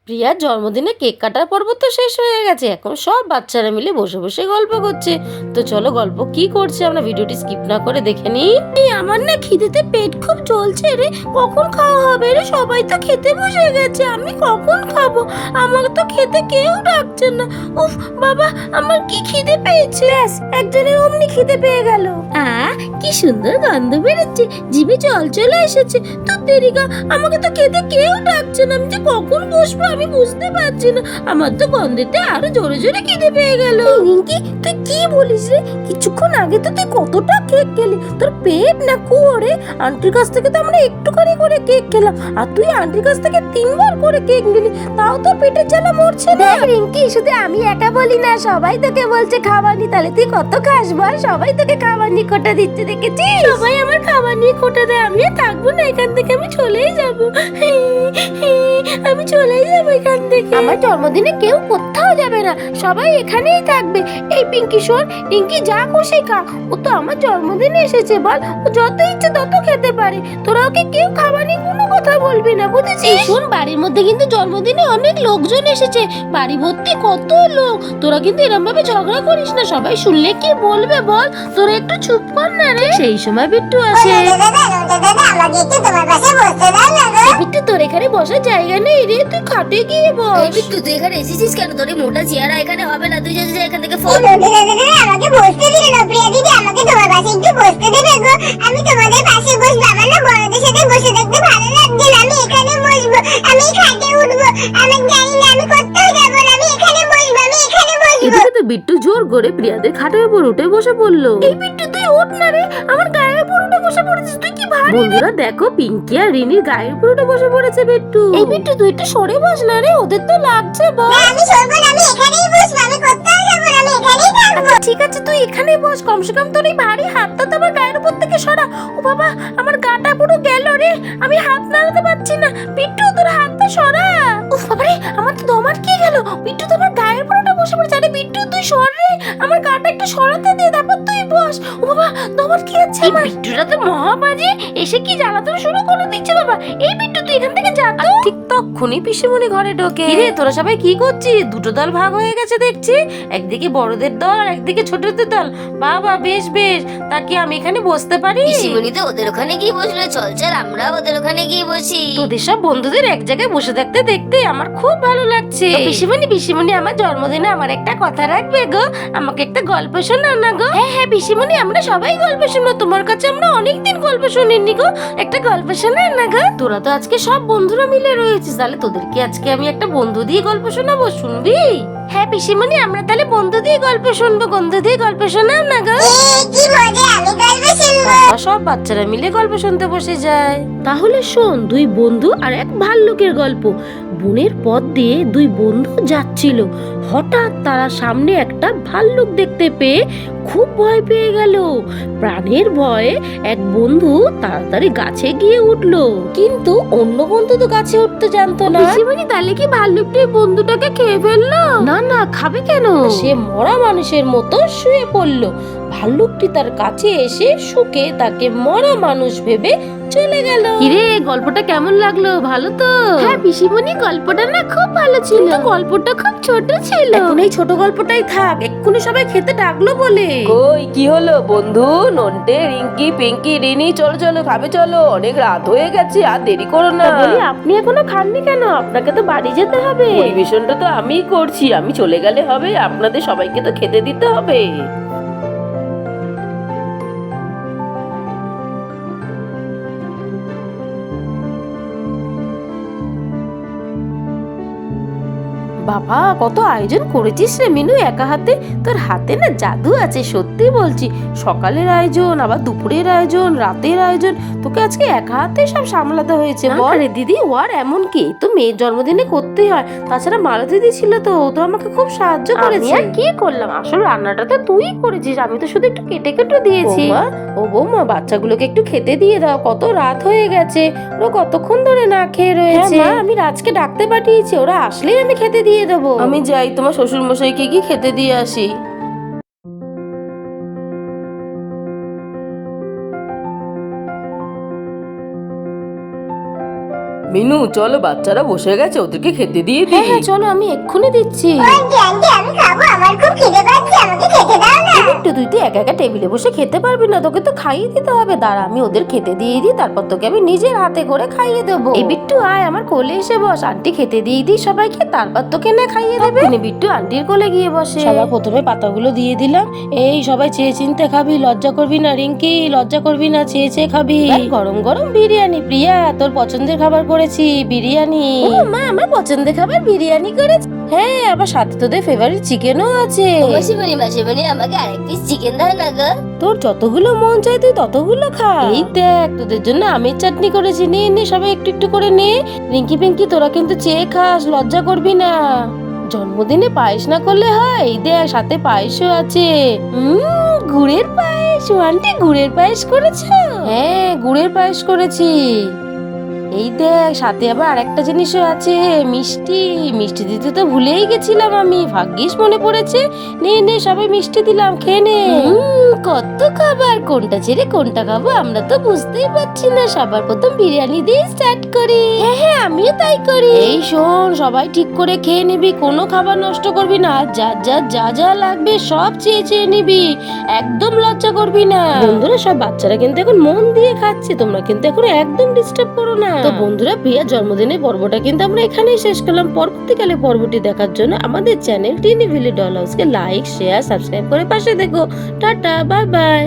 প্রিয়ার জন্মদিনে কেক কাটার পর্ব তো শেষ হয়ে গেছে। এখন সব বাচ্চারা মিলে বসে বসে গল্প করছে। তো চলো গল্প কি করছে আমরা ভিডিওটি স্কিপ না করে দেখে নিই। আমার না খিদেতে পেট খুব জ্বলছে রে, কখন খাওয়া হবে রে? সবাই তো খেতে বসে গেছে, আমি কখন খাবো? আমাকে তো খেতে কেউ ডাকছে না। উফ বাবা, আমার কি খিদে পেয়েছে। একজনের অমনি খিদে পেয়ে গেল। কি সুন্দর গন্ধ বেরোচ্ছে, জিভে জল চলে এসেছে। তো দেরিকা, আমাকে তো খেতে কেউ ডাকছে না, আমি যে কখন বসবো আমি বুঝতে পারছি না। আমার তো গন্ধেতে আরো জোরে জোরে খিদে পেয়ে গেল। রিঙ্কি, তুই কি বলিস রে? কিছুক্ষণ আগে তো তুই কতটা কেক খেলি, তোর পেট না কুয়োরে? আন্টির কাছ থেকে তো আমরা একটুখানি করে কেক খেলাম, আর তুই আন্টির কাছ থেকে 3বার করে কেক নিলি, তাও তো পেটের জ্বালা মরছে না। দেখ রিঙ্কি, শুধু আমি একা বলি না, সবাই তোকে বলছে খাবারনি, তাহলে তুই কত খাস বল? সবাই তোকে খাবারনি খোটা দিচ্ছে, দেখেছিস? সবাই আমার খাবার নিয়ে খোটা দেয়, আমি আর থাকবো না এখান থেকে, আমি চলেই যাবো। আমি চলেই যাবো এখান থেকে। আমার জন্মদিনে কেউ কোথাও যাবে না, সবাই এখানেই থাকবে। এই পিঙ্কি শোন, রিঙ্কি যা খুশি খা, ও তো আমার জন্মদিনে এসেছে, বল ও যত ইচ্ছে তত খেতে পারে। তোরা ওকে কেউ খাবার নিয়ে কোনো কথা বলবি না, বুঝেছিস? শোন, বাড়ির মধ্যে কিন্তু জন্মদিনে অনেক লোকজন এসেছে, বাড়ি ভর্তি কত লোক। তোরা কিন্তু এরকম ভাবে ঝগড়া করিস না, সবাই শুনলে কি বলবে বল? তোরা একটু চুপ কর না রে। সেই সময় বিট্টু আসে। বিট্টু, তোর এখানে বসার জায়গা নেই রে, তুই খাটে গিয়ে বস। বিট্টু, তুই এখানে এসেছিস কেন? তোর এই মোটা চেহারা এখানে হবে না, তুই যদি এখান থেকে ফোন। আমাকে বসতে দিলে না প্রিয়া দিদি, আমাকে তোমার পাশে একটু বসতে দেবে গো? আমি তোমাদের পাশে বসবো, আমার না বড়দের সাথে বসে থাকতে ভালো লাগছে না, আমি এখানে বসবো, আমি খাটে উঠবো, আমি জানি না, আমি কোথাও যাবো না, আমি এখানে বসবো, আমি এখানে বসবো। এদিকে তো বিট্টু জোর করে প্রিয়াদের খাটের উপর উঠে বসে পড়লো। এই বিট্টু, তুই ওঠ না রে, আমার গায়ের উপর উঠে বসে পড়েছিস, তুই কি ভারী? বন্ধুরা দেখো, পিঙ্কি আর রিনির গায়ের উপর উঠে বসে পড়েছে বিট্টু। এই বিট্টু, তুই একটু সরে বস না রে, ওদের তো লাগছে বল। না, আমি সরবো না, আমি এখানেই বসবো, আমি কোথাও যাবো না, আমি এখানেই থাকবো। ঠিক আছে, তুই এখানেই বস, কমসে কম তোর এই ভারী হাতটা তো আমার গায়ের উপর থেকে সরা। ও বাবা, আমার গাটা পুরো গেল রে, আমি হাত নাড়াতে পারছি না। বিট্টু, তোর হাতটা সরা। উফ বাবা রে, আমার তো দম আটকে গেল। বিট্টু তো আমার গায়ের উপর উঠে বসে পড়েছে। আরে বিট্টু, তুই সর রে, আমার গাটা একটু সরাতে দে, তারপর তুই বস। ও বাবা, দম আটকে যাচ্ছে আমার। বিট্টুটা তো মহাবাজি, এসে কি জ্বালাতন শুরু করে দিচ্ছে বাবা। এই বিট্টু, তুই এখান থেকে যা তো। ঠিক তখনই পিসিমণি ঘরে ঢোকে। রে, তোরা সবাই কি করছিস? দুটো দল ভাগ হয়ে গেছে দেখছি, একদিকে বড়দের দল আর একদিকে ছোটদের দল। বাবা, বেশ বেশ, তা কি আমি এখানে বসতে পারি? পিসিমণি তো ওদের ওখানে গিয়ে বসলো, চল চল আমরা ওদের ওখানে গিয়ে বসি। তোদের সব বন্ধুদের এক জায়গায় বসে থাকতে দেখতে আমার খুব ভালো লাগছে। পিসিমণি, পিসিমণি, আমার জন্মদিনে আমার একটা কথা রাখবে গো, আমাকে একটা গল্প শোনাও না গো। হ্যাঁ হ্যাঁ পিসিমণি, আমরা সবাই গল্প শুনবো, তোমার কাছে আমরা অনেকদিন গল্প শুনিনি গো, একটা গল্প শোনাও না গো। তোরা তো আজকে সব বন্ধুরা মিলে রয়েছিস, তাহলে তোদেরকে আজকে আমি একটা বন্ধু দিয়ে গল্প শোনাবো, শুনবি? হ্যাঁ পিসিমণি, আমরা তাহলে বন্ধু দিয়ে গল্প শুনবো, বন্ধু দিয়ে গল্প শোনাও না গো। কি মজা, আমি গল্প শুনবো। তারপর সব বাচ্চারা মিলে গল্প শুনতে বসে যায়। তাহলে শোন, দুই বন্ধু আর এক ভাল্লুকের গল্প। বনের পথ দিয়ে দুই বন্ধু যাচ্ছিল, হঠাৎ তারা সামনে একটা ভাল্লুক দেখতে পেয়ে খুব ভয় পেয়ে গেল। প্রাণের ভয়ে এক বন্ধু তাড়াতাড়ি গাছে গিয়ে উঠলো, কিন্তু অন্য বন্ধু তো গাছে উঠতে জানতো না। পিসিমণি, তাহলে কি ভাল্লুকটি বন্ধুটাকে খেয়ে ফেললো? না না, খাবে কেন? সে মরা মানুষের মতো শুয়ে পড়লো। ভাল্লুকটি তার কাছে এসে শুকে তাকে মরা মানুষ ভেবে চলে গেল। কিরে, গল্পটা কেমন লাগলো? ভালো তো? হ্যাঁ পিসিমণি, গল্পটা না খুব ভালো ছিল, কিন্তু গল্পটা খুব ছোট ছিল। এখন এই ছোট গল্পটাই থাক, এক্ষুনি সবাই খেতে ডাকলো বলে। কই কি হলো বন্ধু? নন্টে, রিঙ্কি, পিঙ্কি, রিনি, চলো চলো খাবে চলো, অনেক রাত হয়ে গেছে, আর দেরি করো না। বলি, আপনি এখনো খাননি কেন? আপনাকে তো বাড়ি যেতে হবে। পরিবেশনটা তো আমিই করছি, আমি চলে গেলে হবে? আপনাদের সবাইকে তো খেতে দিতে হবে। বাবা, কত আয়োজন করেছিস রে মিনু একা হাতে। তোর হাতে না জাদু আছে, সত্যি বলছি। সকালের আয়োজন, আবার দুপুরের আয়োজন, রাতের আয়োজন, তোকে আজকে একা হাতে সব সামলাতে হয়েছে। বল রে দিদি, ও আর এমন কি, তো মেয়ের জন্মদিনে করতেই হয়। তাছাড়া মালা দিদি ছিল তো, ও তো আমাকে খুব সাহায্য করেছে। আর কি করলাম, আসল রান্নাটা তো তুই করেছিস, আমি তো শুধু একটু কেটে কেটে দিয়েছি। ও বৌমা, বাচ্চাগুলোকে একটু খেতে দিয়ে দাও, কত রাত হয়ে গেছে, ওরা কতক্ষণ ধরে না খেয়ে রয়েছে। আমি রাজকে ডাকতে পাঠিয়েছি, ওরা আসলেই আমি খেতে দিয়ে দেবো। আমি যাই, তোমার শ্বশুর মশাইকে কি খেতে দিয়ে আসি। মিনু চলো, বাচ্চারা বসে গেছে, ওদেরকে খেতে দিয়ে হ্যাঁ দিই। হ্যাঁ চলো, আমি এক্ষুনি দিচ্ছি। আন্টি আন্টি আমি খাবো, আমার খুব খিদে পাচ্ছে, আমাকে খেতে দাও না। একটু তুই তো একা একা টেবিলে বসে খেতে পারবি না, তোকে তো খাইয়ে দিতে হবে। দাঁড়া, আমি ওদের খেতে দিয়ে দিই, তারপর তোকে আমি নিজের হাতে করে খাইয়ে দেবো। এই বিট্টু আয় আমার কোলে এসে বস, আন্টি খেতে দিয়ে দিই সবাইকে, তারপর তোকে না খাইয়ে দেবে। বিট্টু আন্টির কোলে গিয়ে বসে। সবার প্রথমে পাতাগুলো দিয়ে দিলাম। এই সবাই চেয়ে চিনতে খাবি, লজ্জা করবি না রিঙ্কি, লজ্জা করবি না, চেয়ে চেয়ে খাবি। গরম গরম বিরিয়ানি, প্রিয়া তোর পছন্দের খাবার করেছি বিরিয়ানি। ও মা, আমার পছন্দের খাবার বিরিয়ানি করেছি। হ্যাঁ, আবার সাথে তোদের ফেভারিট চিকেনও আছে। মাসিমণি আমাকে আরেক পিস চিকেন দাও না গো। তোর যতগুলো মন চাই তুই ততগুলো খা। এই দেখ তোদের জন্য আমের চাটনি করেছি, নে নে সবাই একটু একটু করে নে। রিঙ্কি পিঙ্কি তোরা কিন্তু চেয়ে খাস, লজ্জা করবি না। জন্মদিনে পায়েস না করলে হয়? এই দেখ সাথে পায়েসও আছে। গুড়ের পায়েস। আন্টি গুড়ের পায়েস করেছো? হ্যাঁ, গুড়ের পায়েস করেছি। এই দেখ সাথে আবার আরেকটা জিনিসও আছে, মিষ্টি। মিষ্টি দিতে তো ভুলেই গেছিলাম আমি, ভাগ্যিস মনে পড়েছে। নে নে সবাই মিষ্টি দিলাম, খেয়ে নে। কত খাবার, কোনটা ছেড়ে কোনটা খাবো আমরা তো বুঝতেই পারছি না। সবার প্রথম বিরিয়ানি দিয়ে স্টার্ট করি। হ্যাঁ হ্যাঁ আমিও তাই করি। এই শোন, সবাই ঠিক করে খেয়ে নিবি, কোনো খাবার নষ্ট করবি না। আর যা যা যা যা লাগবে সব চেয়ে চেয়ে নিবি, একদম লজ্জা করবি না। বন্ধুরা, সব বাচ্চারা কিন্তু এখন মন দিয়ে খাচ্ছে, তোমরা কিন্তু এখন একদম ডিস্টার্ব করো না। তো বন্ধুরা, প্রিয়ার জন্মদিনের পর্বটা কিন্তু আমরা এখানেই শেষ করলাম। পরবর্তীকালে পর্বটি দেখার জন্য আমাদের চ্যানেল টিনি ভিলি ডল হাউসকে লাইক শেয়ার সাবস্ক্রাইব করে পাশে দেখো। Tata, bye by.